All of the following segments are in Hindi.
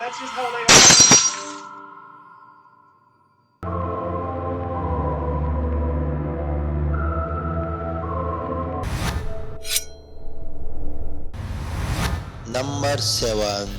That's just how they are. Number 7।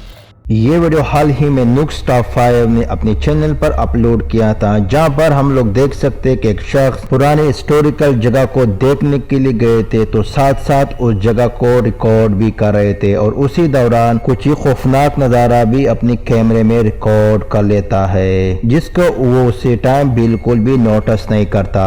ये वीडियो हाल ही में नुक्स टॉप 5 ने अपने चैनल पर अपलोड किया था, जहां पर हम लोग देख सकते हैं कि एक शख्स पुराने हिस्टोरिकल जगह को देखने के लिए गए थे, तो साथ साथ उस जगह को रिकॉर्ड भी कर रहे थे और उसी दौरान कुछ ही खौफनाक नज़ारा भी अपने कैमरे में रिकॉर्ड कर लेता है, जिसको वो उसी टाइम बिल्कुल भी नोटिस नहीं करता।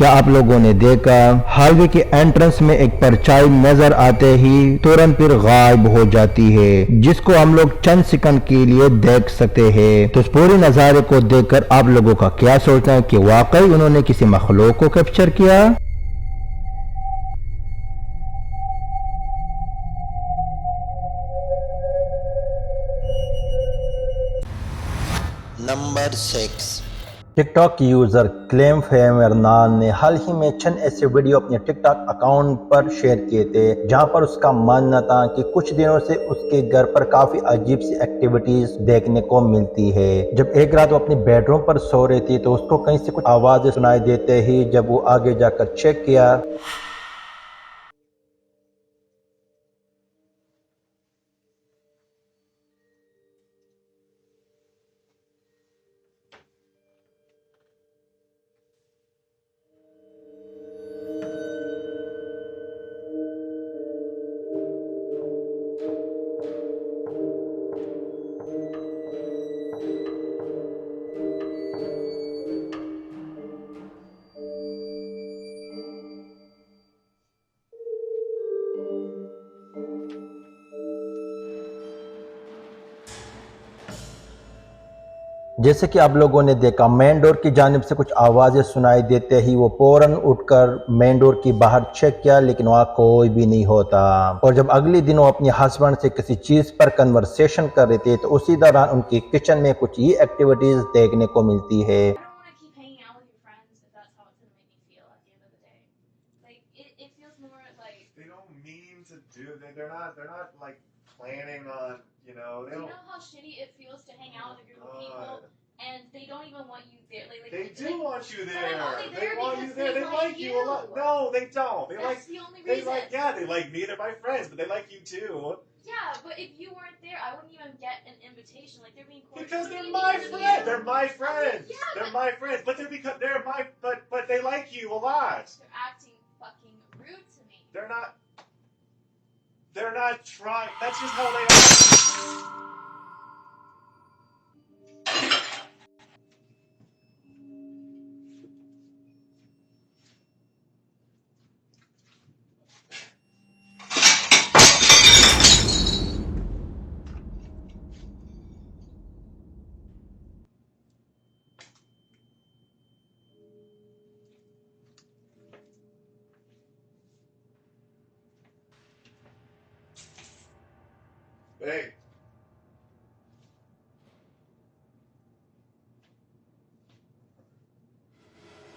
क्या आप लोगों ने देखा हाईवे के एंट्रेंस में एक परछाई नजर आते ही तुरंत फिर गायब हो जाती है, जिसको हम लोग चंद सेकंड के लिए देख सकते हैं। तो इस पूरे नज़ारे को देखकर आप लोगों का क्या सोचना है कि वाकई उन्होंने किसी मखलूक को कैप्चर किया? नंबर 6। टिकटॉक यूजर क्लेम फेमरनान ने हाल ही में चंद ऐसे वीडियो अपने टिकटॉक अकाउंट पर शेयर किए थे, जहां पर उसका मानना था कि कुछ दिनों से उसके घर पर काफी अजीब सी एक्टिविटीज देखने को मिलती है। जब एक रात वो अपनी बेडरूम पर सो रही थी तो उसको कहीं से कुछ आवाजें सुनाई देते ही जब वो आगे जाकर चेक किया जैसे कि आप लोगों ने देखा मेन डोर की जानिब से कुछ आवाज़ें सुनाई देते ही वो फौरन उठकर मेन डोर की बाहर चेक किया, लेकिन वहाँ कोई भी नहीं होता। और जब अगले दिन वो अपने हस्बैंड से किसी चीज़ पर कन्वर्सेशन कर रही थी तो उसी दौरान उनकी किचन में कुछ ये एक्टिविटीज़ देखने को मिलती है। They don't mean to do. They're not. They're not like planning on. You know. They Do you don't. know how shitty it feels to hang out with a group of people and they don't even want you there? They do want you there. But I'm only there They want you because there. They like you a lot. No, they don't. They That's the only They reason. like. Yeah, they like me. They're my friends, but they like you too. Yeah, but if you weren't there, I wouldn't even get an invitation. Like they're being cordial. Because they're my friends. They're my friends. Yeah, They're my friends. But they're my. But they like you a lot. They're acting fucking rude to me. They're not. They're not trying. That's just how they are. Hey.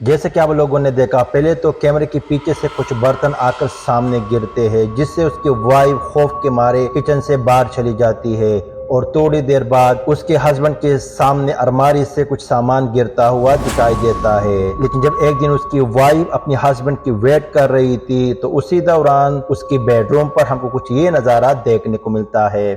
जैसे कि आप लोगों ने देखा पहले तो कैमरे के पीछे से कुछ बर्तन आकर सामने गिरते हैं, जिससे उसकी वाइफ खौफ के मारे किचन से बाहर चली जाती है और थोड़ी देर बाद उसके हस्बैंड के सामने अलमारी से कुछ सामान गिरता हुआ दिखाई देता है। लेकिन जब एक दिन उसकी वाइफ अपने हस्बैंड की वेट कर रही थी तो उसी दौरान उसकी बेडरूम पर हमको कुछ ये नज़ारा देखने को मिलता है।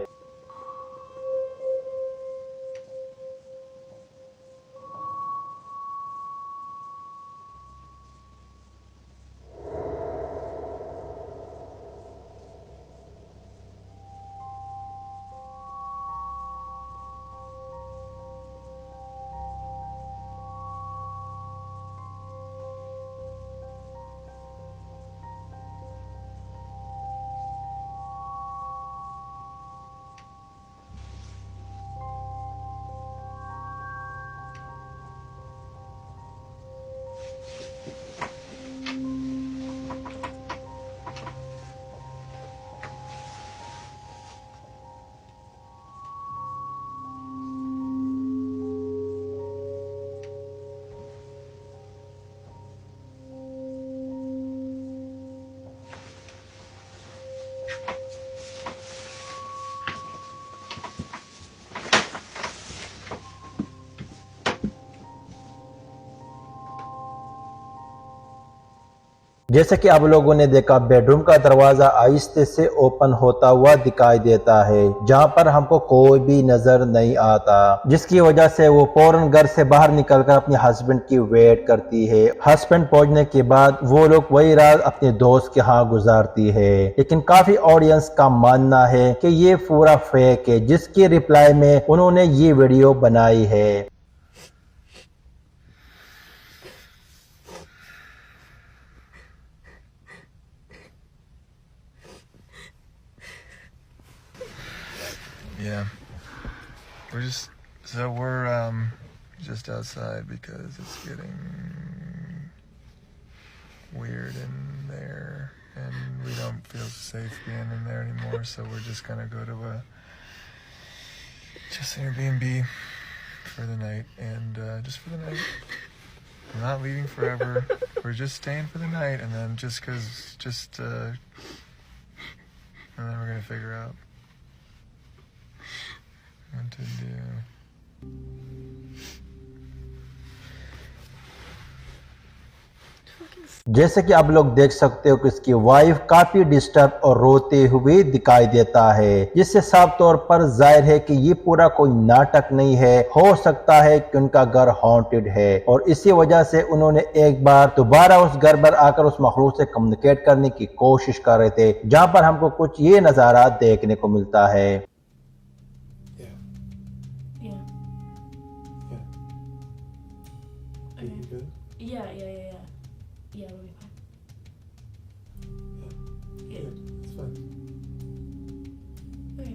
जैसे कि आप लोगों ने देखा बेडरूम का दरवाजा आहिस्ते से ओपन होता हुआ दिखाई देता है, जहां पर हमको कोई भी नजर नहीं आता, जिसकी वजह से वो फौरन घर से बाहर निकलकर अपने हस्बैंड की वेट करती है। हस्बैंड पहुंचने के बाद वो लोग वही रात अपने दोस्त के यहाँ गुजारती है। लेकिन काफी ऑडियंस का मानना है कि ये पूरा फेक है, जिसकी रिप्लाई में उन्होंने ये वीडियो बनाई है। Yeah, we're just outside because it's getting weird in there, and we don't feel safe being in there anymore. So we're just gonna go to just Airbnb for the night, and just for the night. We're not leaving forever. We're just staying for the night, and then and then we're gonna figure out what to do. जैसे कि आप लोग देख सकते हो कि उसकी वाइफ काफी डिस्टर्ब और रोते हुए दिखाई देता है, जिससे साफ तौर पर जाहिर है कि ये पूरा कोई नाटक नहीं है। हो सकता है कि उनका घर हॉन्टेड है और इसी वजह से उन्होंने एक बार दोबारा उस घर पर आकर उस मखलूक से कम्युनिकेट करने की कोशिश कर रहे थे, जहां पर हमको कुछ ये नजारा देखने को मिलता है। Yeah, we'll be fine. Yeah. It's fine. Okay.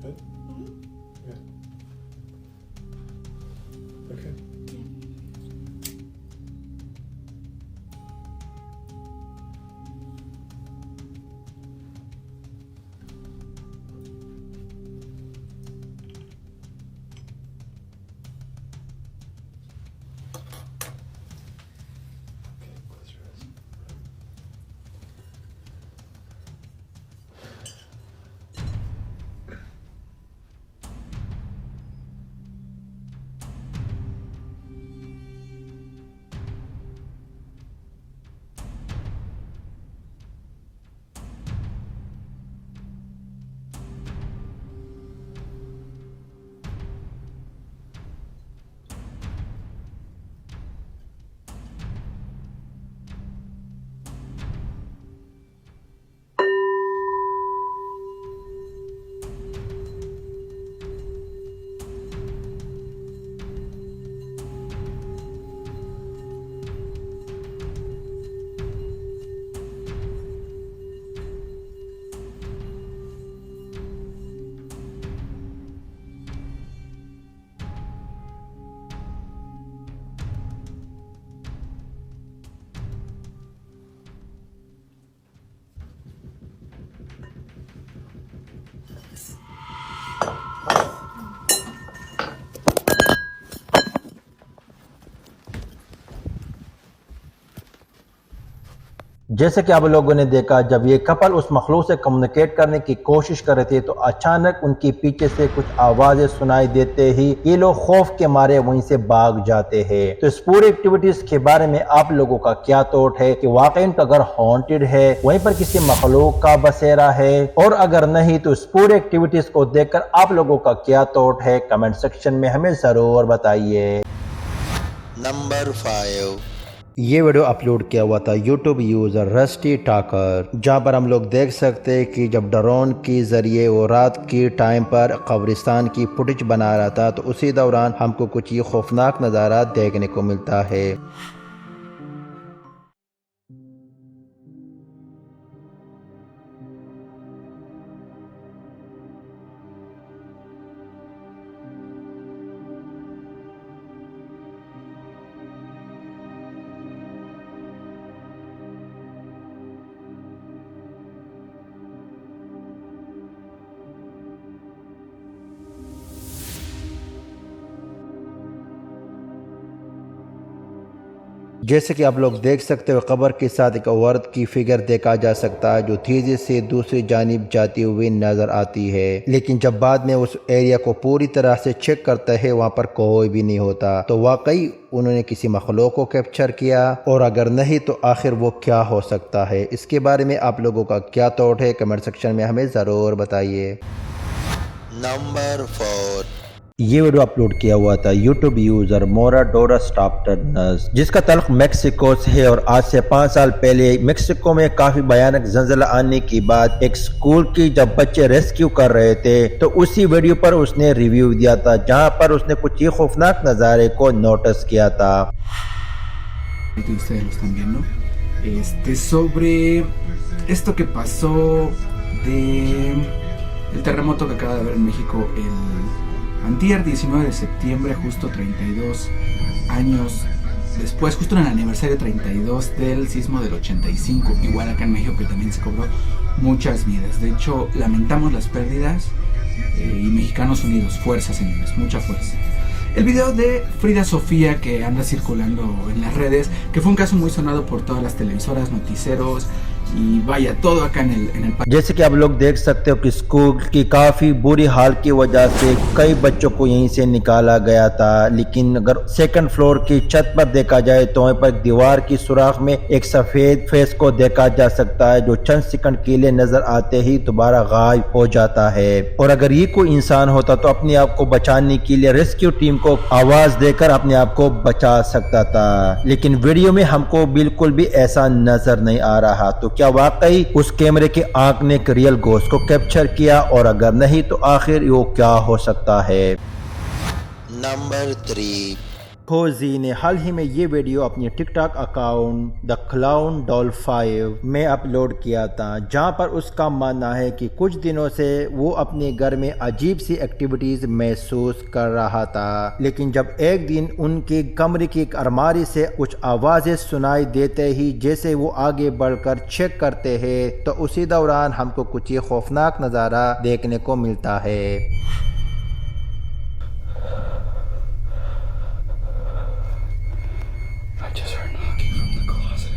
Good? Mm-hmm. Okay. जैसे कि आप लोगों ने देखा, जब ये कपल उस मखलूक से कम्युनिकेट करने की कोशिश कर रहे थे तो अचानक उनकी पीछे से कुछ आवाजें सुनाई देते ही ये लोग खौफ के मारे वहीं से भाग जाते हैं। तो इस पूरी एक्टिविटीज के बारे में आप लोगों का क्या थॉट है कि वाकई उनका घर हॉन्टेड है, वहीं पर किसी मखलूक का बसेरा है, और अगर नहीं तो इस पूरी एक्टिविटीज को देखकर आप लोगों का क्या थॉट है, कमेंट सेक्शन में हमें जरूर बताइए। नंबर 5। ये वीडियो अपलोड किया हुआ था यूट्यूब यूज़र रस्टी टाकर, जहां पर हम लोग देख सकते हैं कि जब ड्रोन के ज़रिए वो रात की टाइम पर कब्रिस्तान की फुटेज बना रहा था तो उसी दौरान हमको कुछ ये खौफनाक नज़ारा देखने को मिलता है। जैसे कि आप लोग देख सकते हो कब्र के साथ एक औरत की फिगर देखा जा सकता है जो तेजी से दूसरी जानिब जाती हुई नजर आती है, लेकिन जब बाद में उस एरिया को पूरी तरह से चेक करता है वहाँ पर कोई भी नहीं होता। तो वाकई उन्होंने किसी मखलूक को कैप्चर किया, और अगर नहीं तो आखिर वो क्या हो सकता है। इसके बारे में आप लोगों का क्या थॉट है कमेंट सेक्शन में हमें ज़रूर बताइए। नंबर 4 ये वीडियो अपलोड किया हुआ था यूट्यूब यूजर मोरा डोरस टाप्टनस, जिसका तल्ख मेक्सिको से है, और आज से 5 साल पहले मेक्सिको में काफी भयानक जंजला आने की बाद एक स्कूल की जब बच्चे रेस्क्यू कर रहे थे तो उसी वीडियो पर उसने रिव्यू दिया था, जहां पर उसने कुछ ही खौफनाक नज़ारे को नोटिस किया था। Ustedes lo están viendo, sobre esto que pasó de el terremoto que acaba de haber en México el antier 19 de septiembre, justo 32 años después, justo en el aniversario 32 del sismo del 85, igual acá en México, que también se cobró muchas vidas. De hecho, lamentamos las pérdidas y Mexicanos Unidos, fuerza señores, mucha fuerza. El video de Frida Sofía que anda circulando en las redes, que fue un caso muy sonado por todas las televisoras, noticieros y vaya, todo acá en el país. जैसे कि आप लोग देख सकते हो कि स्कूल की काफ़ी बुरी हाल की वजह से कई बच्चों को यहीं से निकाला गया था, लेकिन अगर सेकंड फ्लोर की छत पर देखा जाए तो वहीं पर दीवार की सुराख में एक सफ़ेद फेस को देखा जा सकता है जो चंद सेकंड के लिए नज़र आते ही दोबारा गायब हो जाता है। और अगर ये कोई इंसान होता तो अपने आप को बचाने के लिए रेस्क्यू टीम को आवाज़ देकर अपने आप को बचा सकता था, लेकिन वीडियो में हमको बिल्कुल भी ऐसा नज़र नहीं आ रहा। तो क्या वाकई उस कैमरे के आंख ने एक रियल गोश्त को कैप्चर किया, और अगर नहीं तो आखिर वो क्या हो सकता है। नंबर 3 खोजी ने हाल ही में ये वीडियो अपनी TikTok account the clown doll 5 में अपलोड किया था, जहां पर उसका मानना है कि कुछ दिनों से वो अपने घर में अजीब सी एक्टिविटीज महसूस कर रहा था, लेकिन जब एक दिन उनके कमरे की एक अलमारी से कुछ आवाजें सुनाई देते ही जैसे वो आगे बढ़कर चेक करते हैं तो उसी दौरान हमको कुछ ही खौफनाक नज़ारा देखने को मिलता है। Just heard knocking from the closet.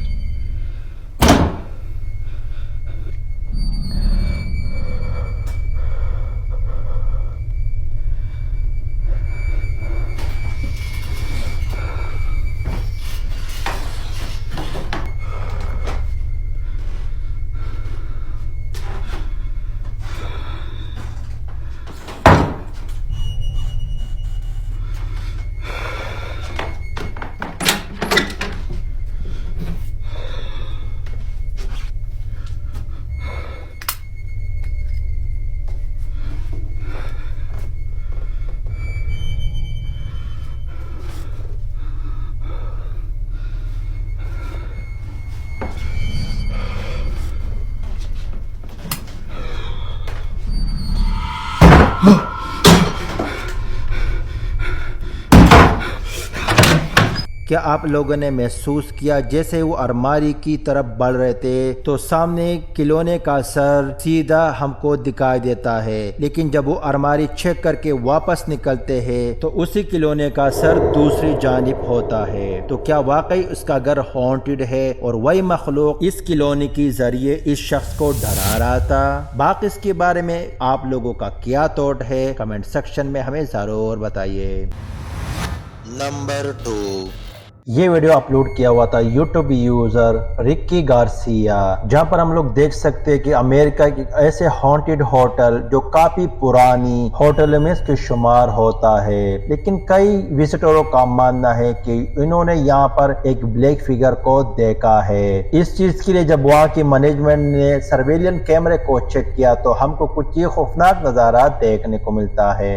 क्या आप लोगों ने महसूस किया जैसे वो अलमारी की तरफ बढ़ रहे थे तो सामने खिलौने का सर सीधा हमको दिखाई देता है, लेकिन जब वो अलमारी चेक करके वापस निकलते हैं तो उसी खिलौने का सर दूसरी जानिब होता है। तो क्या वाकई उसका घर हॉन्टेड है और वही मखलूक इस खिलौने के जरिए इस शख्स को डरा रहा था? बाकी इसके बारे में आप लोगों का क्या थॉट है कमेंट सेक्शन में हमें जरूर बताइए। नंबर 2 ये वीडियो अपलोड किया हुआ था यूट्यूब यूजर रिक्की गार्सिया, जहां पर हम लोग देख सकते हैं कि अमेरिका की ऐसे हॉन्टेड होटल जो काफी पुरानी होटल में इसके शुमार होता है, लेकिन कई विजिटरों का मानना है कि इन्होंने यहाँ पर एक ब्लैक फिगर को देखा है। इस चीज के लिए जब वहाँ की मैनेजमेंट ने सर्वेलियंस कैमरे को चेक किया तो हमको कुछ ही खौफनाक नजारा देखने को मिलता है।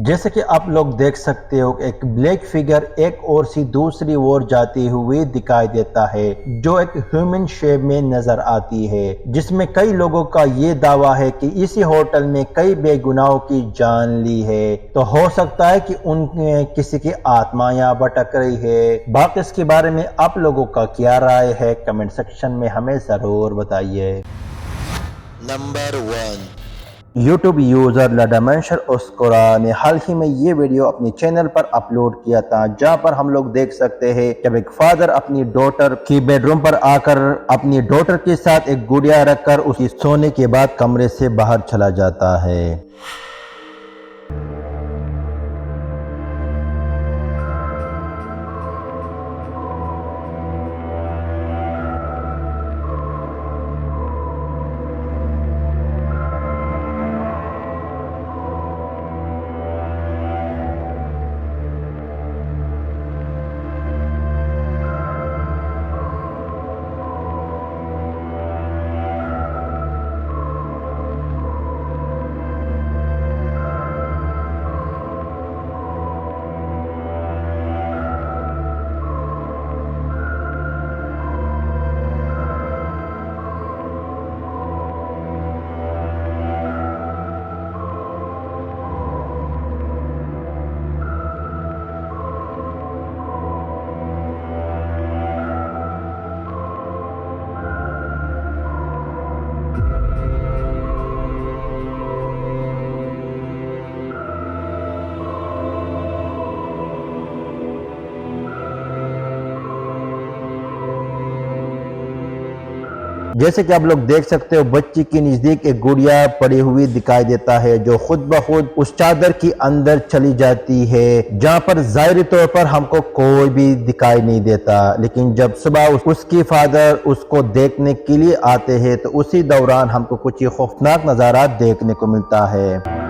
जैसे कि आप लोग देख सकते हो एक ब्लैक फिगर एक ओर से दूसरी ओर जाती हुई दिखाई देता है जो एक ह्यूमन शेप में नजर आती है, जिसमें कई लोगों का ये दावा है कि इसी होटल में कई बेगुनाहों की जान ली है। तो हो सकता है कि उनमें किसी की आत्मा यहाँ भटक रही है। बाकी इसके बारे में आप लोगों का क्या राय है कमेंट सेक्शन में हमें जरूर बताइए। नंबर 1, YouTube यूजर लडामेंशर ओस्कोरा ने हाल ही में ये वीडियो अपने चैनल पर अपलोड किया था, जहां पर हम लोग देख सकते हैं जब एक फादर अपनी डॉटर की बेडरूम पर आकर अपनी डॉटर के साथ एक गुड़िया रखकर उसकी सोने के बाद कमरे से बाहर चला जाता है। जैसे कि आप लोग देख सकते हो बच्ची के नजदीक एक गुड़िया पड़ी हुई दिखाई देता है जो खुद ब खुद उस चादर की अंदर चली जाती है, जहां पर जाहिरी तौर पर हमको कोई भी दिखाई नहीं देता। लेकिन जब सुबह उसकी फादर उसको देखने के लिए आते हैं तो उसी दौरान हमको कुछ खौफनाक नजारा देखने को मिलता है।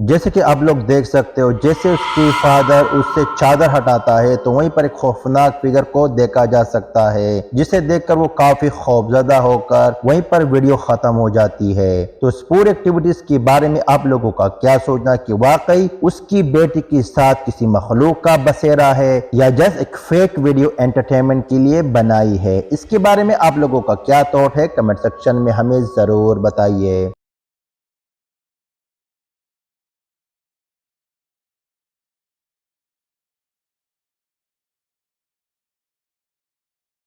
जैसे कि आप लोग देख सकते हो जैसे उसकी फादर उससे चादर हटाता है तो वहीं पर एक खौफनाक फिगर को देखा जा सकता है, जिसे देखकर वो काफी खौफजदा होकर वहीं पर वीडियो खत्म हो जाती है। तो इस पूरी एक्टिविटीज के बारे में आप लोगों का क्या सोचना कि वाकई उसकी बेटी के साथ किसी मखलूक का बसेरा है या जस्ट एक फेक वीडियो एंटरटेनमेंट के लिए बनाई है। इसके बारे में आप लोगों का क्या थॉट है कमेंट सेक्शन में हमें जरूर बताइए।